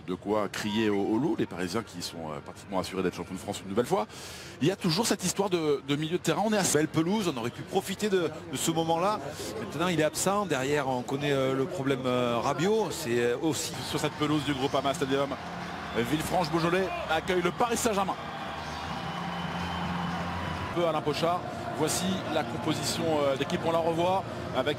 De quoi crier au loup, les Parisiens qui sont pratiquement assurés d'être champions de France une nouvelle fois. Il y a toujours cette histoire de milieu de terrain. On est à belle pelouse, on aurait pu profiter de ce moment-là. Maintenant il est absent, derrière on connaît le problème Rabiot, c'est aussi sur cette pelouse du Groupama Stadium. Villefranche-Beaujolais accueille le Paris Saint-Germain. Un peu Alain Pochard. Voici la composition d'équipe, on la revoit avec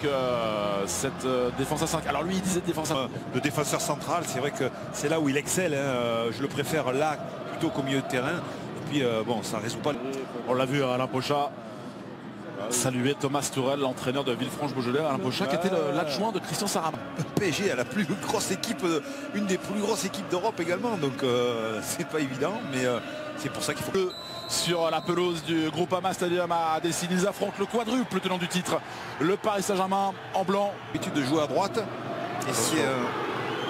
cette défense à 5. Alors lui il disait défense à... Le défenseur central, c'est vrai que c'est là où il excelle, hein. Je le préfère là plutôt qu'au milieu de terrain. Et puis bon, ça résout pas. On l'a vu Alain Pochard saluer Thomas Tourelle, l'entraîneur de Villefranche-Beaujolais. Alain Pochard qui était l'adjoint de Christian Sarama. PSG a la plus grosse équipe, une des plus grosses équipes d'Europe également, donc c'est pas évident, mais c'est pour ça qu'il faut... Sur la pelouse du Groupama Stadium à Dessines, ils affrontent le quadruple tenant du titre, le Paris Saint-Germain en blanc. L'habitude de jouer à droite. Et c'est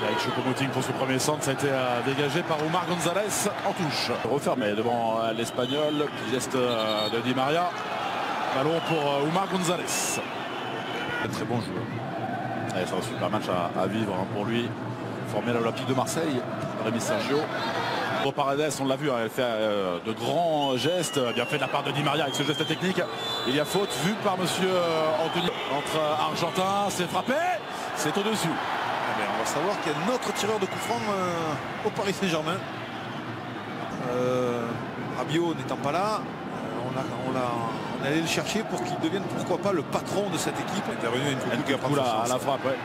avec Choupo-Moting pour ce premier centre, ça a été dégagé par Oumar Gonzalez en touche. Refermé devant l'Espagnol, geste de Di Maria. Ballon pour Oumar Gonzalez. Un très bon joueur. C'est un super match à vivre pour lui. Formé à l'Olympique de Marseille, Rémi Sergio. Paredes, on l'a vu, elle fait de grands gestes, bien fait de la part de Di Maria avec ce geste technique. Il y a faute vue par monsieur Anthony. Entre Argentin, c'est frappé, c'est au-dessus. On va savoir qu'il y a un autre tireur de coup franc au Paris Saint-Germain. Rabiot n'étant pas là, on allait le chercher pour qu'il devienne pourquoi pas le patron de cette équipe. Intervenu une coup à la frappe. Ouais.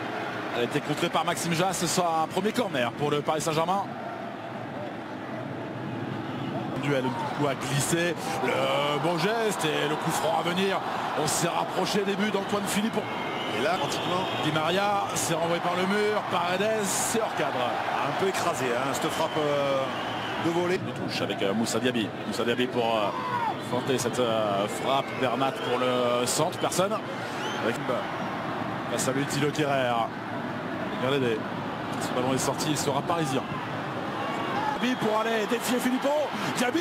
Elle a été contrée par Maxime Jass, ce sera un premier corner pour le Paris Saint-Germain. Duel, un coup à glisser, le bon geste et le coup franc à venir. On s'est rapproché des buts d'Antoine Philippon. Et là, pratiquement, Di Maria s'est renvoyé par le mur, Paredes, c'est hors cadre. Un peu écrasé, hein, cette frappe de volée. De touche avec Moussa Diaby. Moussa Diaby pour feinter cette frappe. Bernat pour le centre, personne. Avec face à Lutilo Kerrer. Regardez, ce ballon est sorti, il sera parisien. Pour aller défier Philippon. Diaby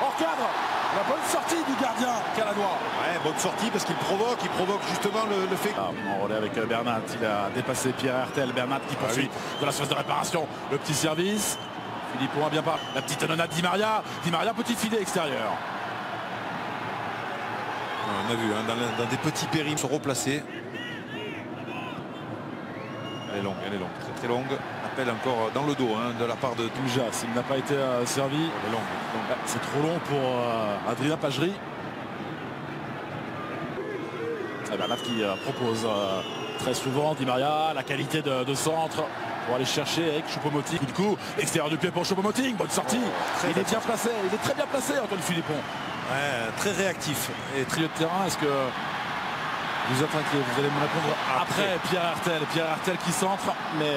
hors cadre. La bonne sortie du gardien canadois. Ouais, bonne sortie parce qu'il provoque justement le fait. En relais avec Bernat, il a dépassé Pierre Hertel. Bernat qui poursuit de la surface de réparation. Le petit service. Philippon a bien pas. La petite nonade Di Maria. Di Maria, petit filet extérieur. On a vu hein, dans des petits périmètres se replacer. Elle est longue, très très longue. Appel encore dans le dos hein, de la part de Toujas. Il n'a pas été servi. C'est trop long pour Adrien Pagerie. Bernat qui propose très souvent Di Maria, la qualité de centre pour aller chercher avec Choupo-Moting. Coup de coup, extérieur du pied pour Choupo-Moting, bonne sortie. Il est bien placé, il est très bien placé Antoine Philippon. Ouais, très réactif. Et trio de terrain, est-ce que vous êtes inquiet? Vous allez me répondre après Pierre Hertel qui centre, mais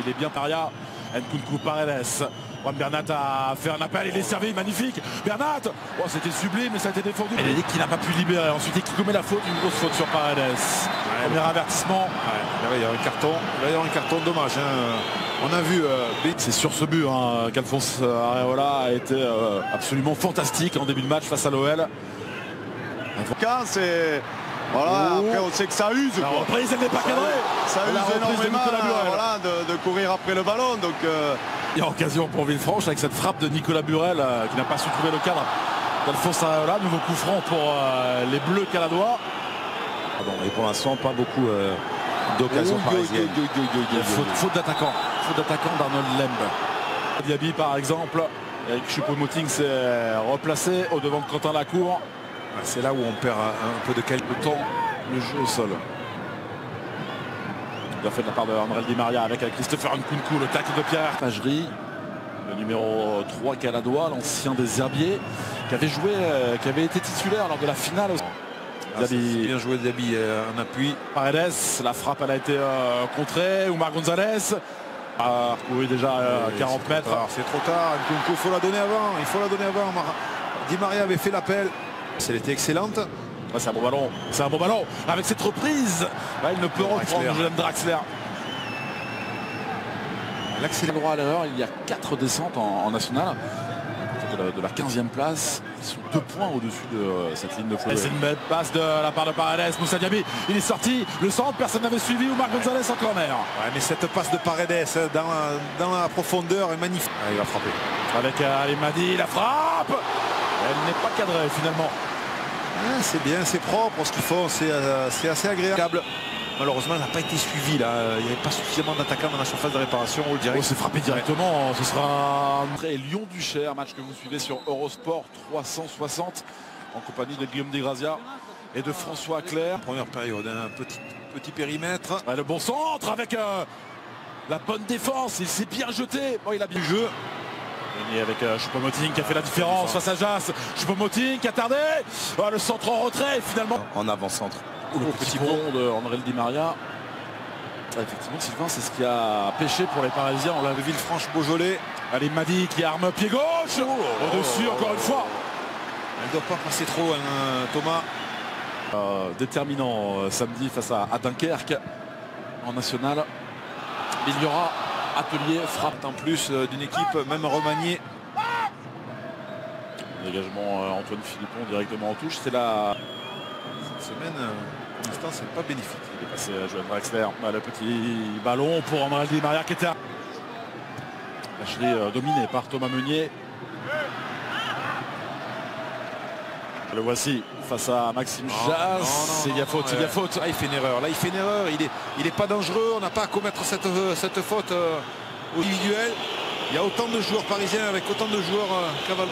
il est bien paria. Nkunku Paredes. Juan Bernat a fait un appel, il est servi, magnifique. Bernat, oh, c'était sublime, mais ça a été défendu. Il a dit qu'il n'a pas pu libérer. Ensuite, il commet la faute, une grosse faute sur Paredes. Ouais, premier avertissement. Ouais, il y a un carton. Il va y avoir un carton dommage. Hein. On a vu. C'est sur ce but qu'Alphonse Areola a été absolument fantastique en début de match face à l'OL. C'est voilà, après on sait que ça use. La reprise, elle n'est pas cadrée. Ça use énormément voilà, de courir après le ballon. Donc, il y a occasion pour Villefranche avec cette frappe de Nicolas Burel qui n'a pas su trouver le cadre d'Alphonse Areola. Nouveau coup franc pour les Bleus canadois. Et pour l'instant, pas beaucoup d'occasions parisiennes. Faute d'attaquant. Faute d'attaquant d'Arnold Lembe. Diaby par exemple. Avec Choupo-Moting s'est replacé au devant de Quentin Lacour. C'est là où on perd un peu de quelques temps le jeu au sol. Bien fait de la part de André Di Maria avec Christopher Nkunku, le tacle de Pierre Pagerie, le numéro 3 canadois, l'ancien des Herbiers, qui avait été titulaire lors de la finale. Bien joué Diaby en appui. Paredes, la frappe elle a été contrée. Oumar Gonzalez a recouru déjà 40 mètres. C'est trop tard, Nkunku, il faut la donner avant. Di Maria avait fait l'appel. Elle était excellente. Ouais, c'est un bon ballon. Avec cette reprise, il ne peut reprendre Julian Draxler. L'accès droit à l'erreur, il y a 4 descentes en national. de la 15e place. Ils sont 2 points au-dessus de cette ligne de feu. C'est une belle passe de la part de Paredes. Moussa Diaby, il est sorti. Le centre, personne n'avait suivi. Oumar Gonzalez en corner. Ouais, mais cette passe de Paredes dans la profondeur est magnifique. Ah, il va frapper. Avec Ali Madi, la frappe. Elle n'est pas cadrée finalement. Ah, c'est bien, c'est propre ce qu'ils font. C'est assez agréable. Malheureusement, elle n'a pas été suivie là. Il n'y avait pas suffisamment d'attaquants dans la surface de réparation. On le dirait. C'est frappé directement. Ce sera Lyon-Duchère, match que vous suivez sur Eurosport 360 en compagnie de Guillaume Desgrazias et de François Clair. Première période, un petit périmètre. Le bon centre avec la bonne défense. Il s'est bien jeté. Bon, il a bien le jeu. Et avec Choupo-Moting qui a fait la différence face à Jas. Choupo-Moting qui a tardé. Le centre en retrait finalement. En avant-centre. Le petit pont de André Di Maria. Effectivement, Sylvain, c'est ce qui a pêché pour les Parisiens. On l'avait vu, Villefranche-Beaujolais. Ali Madi qui arme pied gauche. Au-dessus, encore une fois. Elle ne doit pas passer trop loin, Thomas. Déterminant samedi face à Dunkerque en national. Il y aura Atelier frappe en plus d'une équipe même remaniée. Dégagement Antoine Philippon directement en touche. C'est la semaine, pour l'instant, c'est pas bénéfique. Il est passé à Joël Draxler. Le petit ballon pour André Di Maria qui était lâché dominé par Thomas Meunier. Le voici face à Maxime Jas. Il y a faute, il y a faute. Là, il fait une erreur. Là, il fait une erreur. Il est pas dangereux. On n'a pas à commettre cette faute individuelle. Il y a autant de joueurs parisiens avec autant de joueurs caval.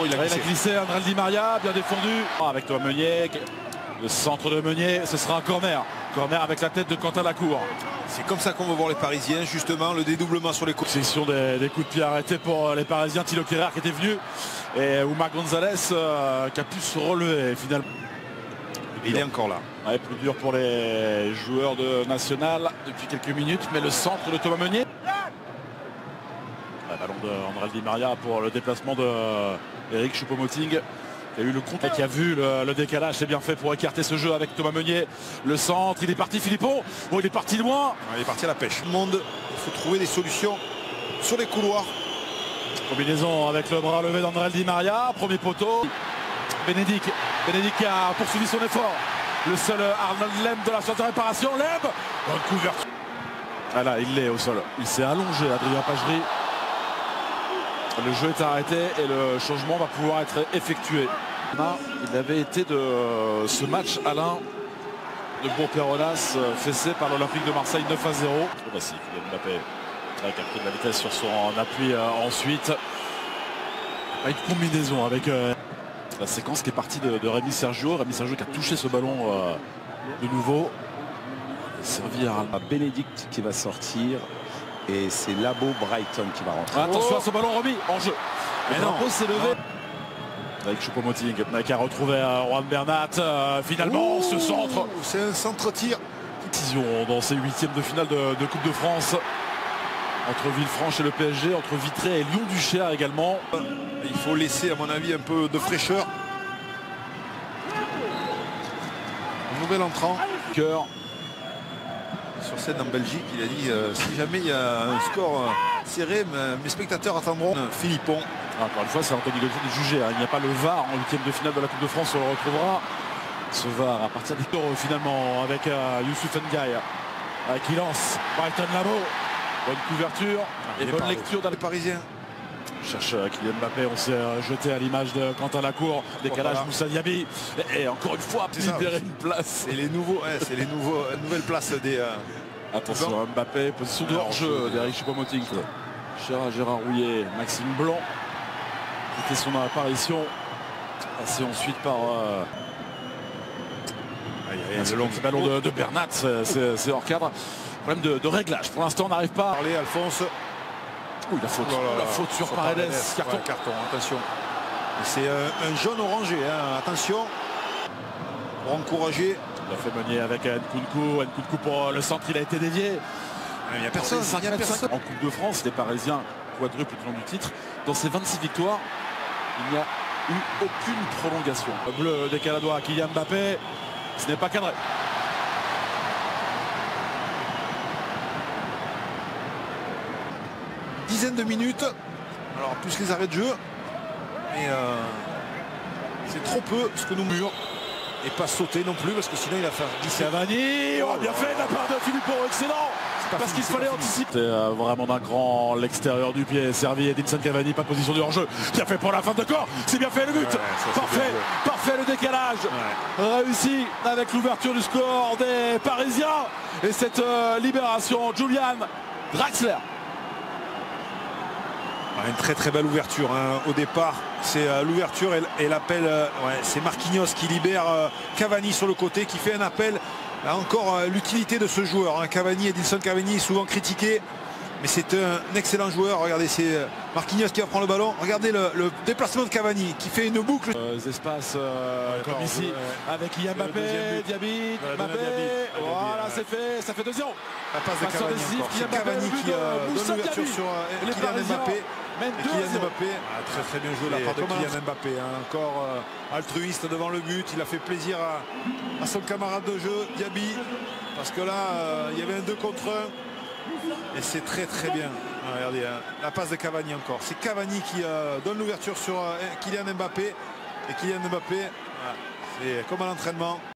Il a glissé André Di Maria, bien défendu. Avec Thomas Meunier. Le centre de Meunier, ce sera un corner. Corner avec la tête de Quentin Lacour. C'est comme ça qu'on veut voir les Parisiens, justement, le dédoublement sur les coups. Section des coups de pied arrêtés pour les Parisiens. Thilo Kehrer qui était venu. Et Oumar Gonzalez qui a pu se relever finalement. Il est encore là. Ouais, plus dur pour les joueurs de National depuis quelques minutes. Mais le centre de Thomas Meunier. Ballon de André Di Maria pour le déplacement de Eric Choupo-Moting. Il y a eu le compte et qui a vu le décalage. C'est bien fait pour écarter ce jeu avec Thomas Meunier. Le centre, il est parti Philippon. Bon, il est parti loin. Il est parti à la pêche. Le monde, il faut trouver des solutions sur les couloirs. Combinaison avec le bras levé d'André Di Maria. Premier poteau. Bénédicte qui a poursuivi son effort. Le seul Arnold Lemb de la sortie de réparation. Lemb. Bonne couverture. Ah là, il l'est au sol. Il s'est allongé, Adrien Pagerie. Le jeu est arrêté et le changement va pouvoir être effectué. Il avait été de ce match, Alain, de Bourg-Péronas, fessé par l'Olympique de Marseille 9-0. Voici Kylian Mbappé qui a pris de la vitesse sur son appui ensuite. Une combinaison avec la séquence qui est partie de Rémi Sergio. Rémi Sergio qui a touché ce ballon de nouveau. Servir à Bénédicte qui va sortir. Et c'est Labo Brighton qui va rentrer. Attention à ce ballon remis en jeu. Le drapeau s'est levé. Avec Choupo-Moting qui a retrouvé Juan Bernat. Finalement, ce centre. C'est un centre-tir. Décision dans ces huitièmes de finale de Coupe de France. Entre Villefranche et le PSG, entre Vitré et Lyon-Duchère également. Il faut laisser, à mon avis, un peu de fraîcheur. Un nouvel entrant. Cœur. Sur scène en Belgique, il a dit si jamais il y a un score serré, mes spectateurs attendront Philippon. Encore une fois, c'est Anthony Gauthier de juger. Il n'y a pas le VAR en huitième de finale de la Coupe de France, on le retrouvera. Ce VAR à partir des tours finalement avec Youssouf Ndiaye qui lance Brighton Labo. Bonne couverture et bonne lecture dans les Parisiens. Cherche Kylian Mbappé, on s'est jeté à l'image de Quentin Lacour, décalage Moussa Diaby et encore une fois libérer une place. C'est les nouvelles places des. Attention Mbappé, position de hors-jeu d'Eric Choupo-Moting. Gérard Rouillet, Maxime Blanc, qui était son apparition. Passé ensuite par un long ballon de Bernat, c'est hors cadre. Problème de réglage. Pour l'instant, on n'arrive pas. Parler Alphonse. Oui, la faute. La faute sur Paredes. Carton. Ouais, carton, attention. C'est un jaune orangé. Hein. Attention. Pour encourager. Il a fait Meunier avec Nkunku. Nkunku pour le centre, il a été dévié. Il n'y a personne. En Coupe de France, les Parisiens quadruplent le nom du titre. Dans ces 26 victoires, il n'y a eu aucune prolongation. Bleu décaladois à Kylian Mbappé. Ce n'est pas cadré. Dizaine de minutes. Alors plus les arrêts de jeu. Mais c'est trop peu ce que nous mûrons. Et pas sauter non plus, parce que sinon il va faire 17. Cavani, oh, bien fait de la part de Filippo, excellent. Parce qu'il fallait anticiper. C'est vraiment d'un grand l'extérieur du pied, servi Edinson Cavani, pas de position du hors-jeu. Bien fait pour la fin de corps, c'est bien fait le but. Ouais, parfait, parfait le décalage. Ouais. Réussi avec l'ouverture du score des Parisiens. Et cette libération, Julian Draxler. Une très très belle ouverture hein. Au départ, c'est l'ouverture et l'appel. C'est Marquinhos qui libère Cavani sur le côté, qui fait un appel. Encore l'utilité de ce joueur, hein. Cavani, Edinson Cavani, souvent critiqué, mais c'est un excellent joueur. Regardez, c'est Marquinhos qui va prendre le ballon. Regardez le déplacement de Cavani qui fait une boucle. Espaces comme ici avec Kylian Mbappé, Diaby, Mbappé. Voilà, c'est fait, ça fait 2-0. La passe de Cavani encore. C'est Cavani qui donne l'ouverture sur Kylian Mbappé. Kylian Mbappé, très très bien joué la part de Kylian Mbappé, hein. Encore altruiste devant le but. Il a fait plaisir à son camarade de jeu Diaby, parce que là il y avait un 2 contre 1 et c'est très très bien. Regardez hein, la passe de Cavani encore. C'est Cavani qui donne l'ouverture sur Kylian Mbappé, et Kylian Mbappé, c'est comme à l'entraînement.